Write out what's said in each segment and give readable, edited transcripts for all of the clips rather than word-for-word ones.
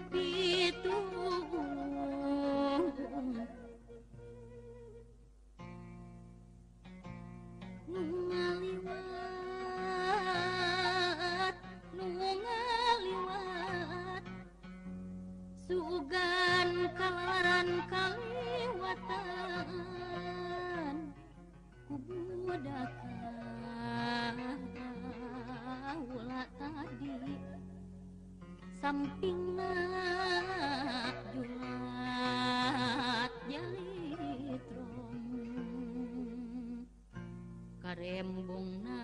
itu ngaliwat sugan kalaran kaliwatan kubudaka ulah tadi sampingna julat jalitrom karembungna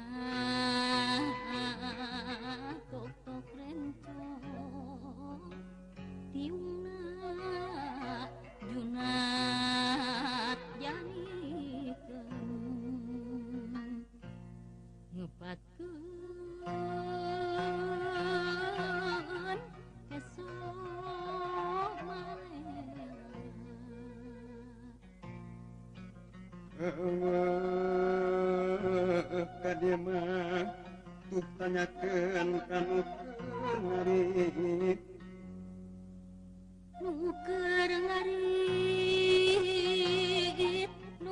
tok rencong tiungna junat janikeun ngepatkeun esok kadia mah tuh tanyakeun kanu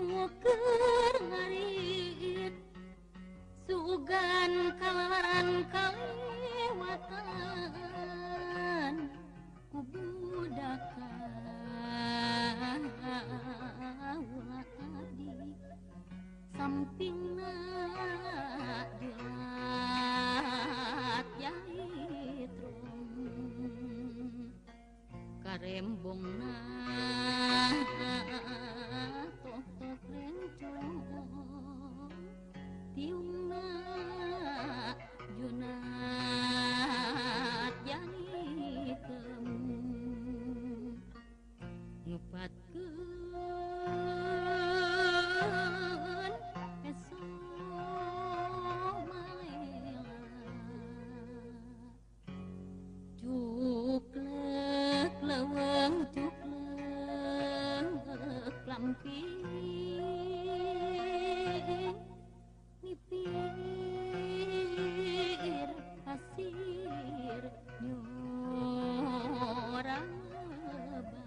nuker ngarit sugan kalaran kaliwatan kubudaka ulah tadi sampingna julat jalitrom karembungna tok rencong tiungna junat janikeun ngepatkeun esok malela cuklek leweng cuklek lamping nipir pasir nyorang lebah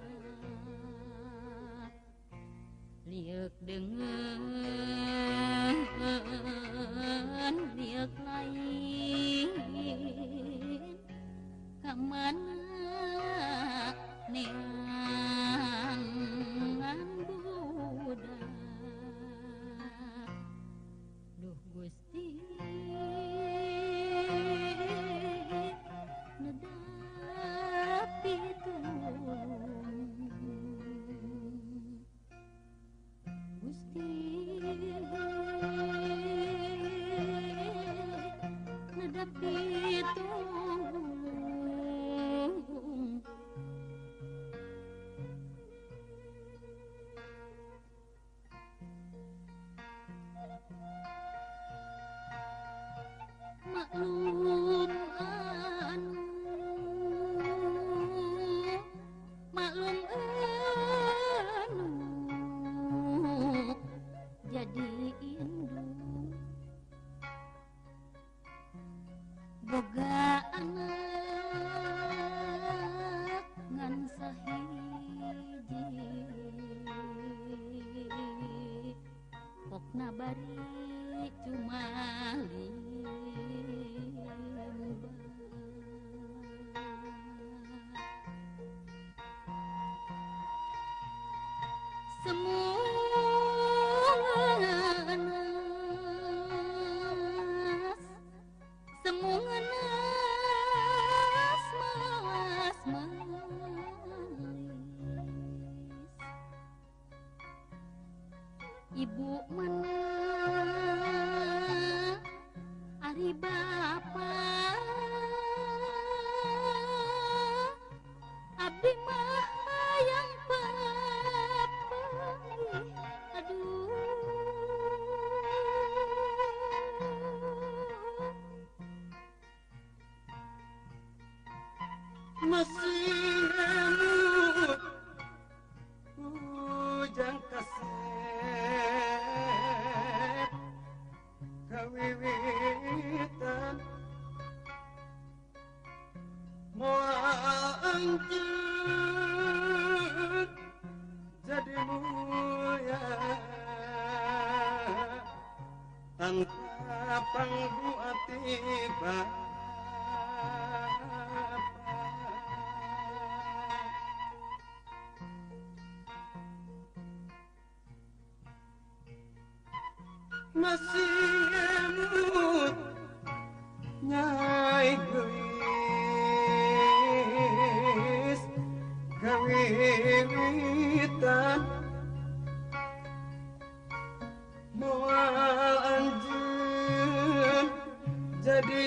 liek dengan liek lain kamana neangan budak duh Gusti nedapi Gusti nedapi maklum anu jadi induk boga anak ngan sahiji pokna bari cuma semungenas malas melis ibu mana ari bapa abdi mah hayang papai aduh masih ngamuk ujang kaset kawiwitan moal lanjut jadi mulia tanpa panggu tiba masih ngemut nyai gelis kawiwitan moal anjeun jadi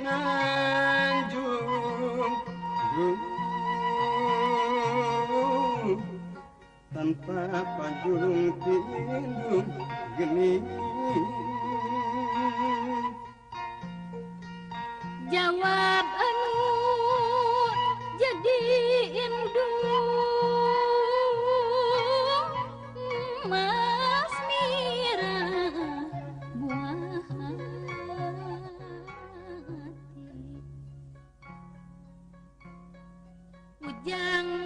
nanjung tanpa pajung pindung geni jawab anu jadi indung Mas Mira buah hati ujang